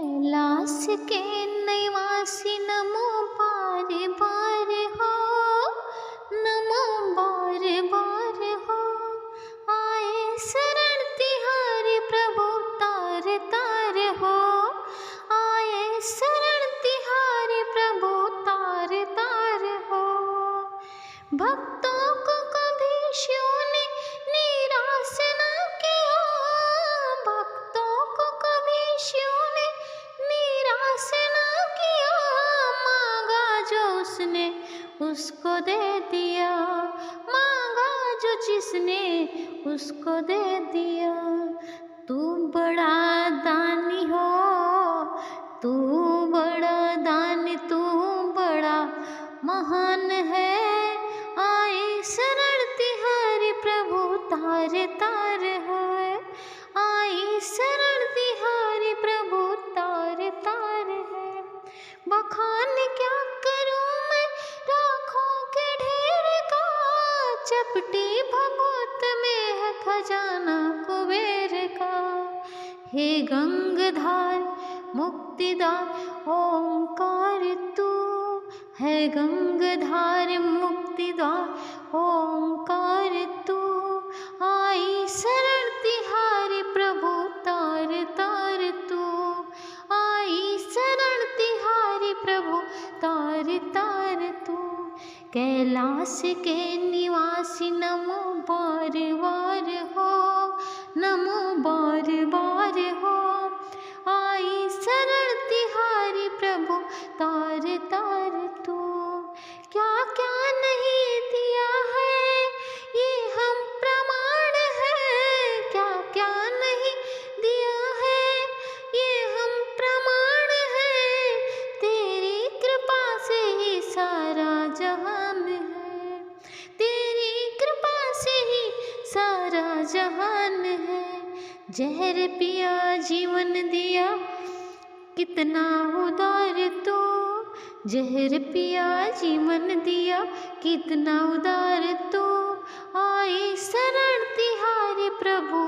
कैलाश के निवासी नमो बार बार हो, नमो बार बार हो। आए शरण तिहारी प्रभु तार तार हो, आए शरण तिहारी प्रभु तार तार हो। भक्तों को कभी शिव ने निराश न किया, भक्तों को कभी शिव ने निराश न किया। मांगा जो उसने उसको दे दिया, मांगा जो जिसने उसको दे दिया। तू बड़ा दानी हो, तू बड़ा दानी, तू बड़ा महान है। आए शरण तिहारी प्रभु तार तार हो, आई शरण तिहारी प्रभु तार तार है। बखान क्या करूं मैं राखों के ढेर का, चपटी भभूत में है खजाना कुबेर का। हे गंगाधार मुक्तिदार ओंकार तू, है गंगाधार मुक्तिदार ओंकार तू। आई शरण तिहारी प्रभु तार तार तू, आई शरण तिहारी प्रभु तार तार तू। कैलाश के निवासी नमो बार बार हो, नमो बार बार हो। आई शरण तिहारी प्रभु तार तार तू। क्या क्या नहीं दिया है ये हम प्रमाण है, क्या क्या नहीं दिया है ये हम प्रमाण है। तेरी कृपा से ही सारा जहान है, तेरी कृपा से ही सारा जहान है। जहर पिया जीवन दिया कितना उदार तू, जहर पिया जीवन दिया कितना उदार तू। आई शरण तिहारी प्रभु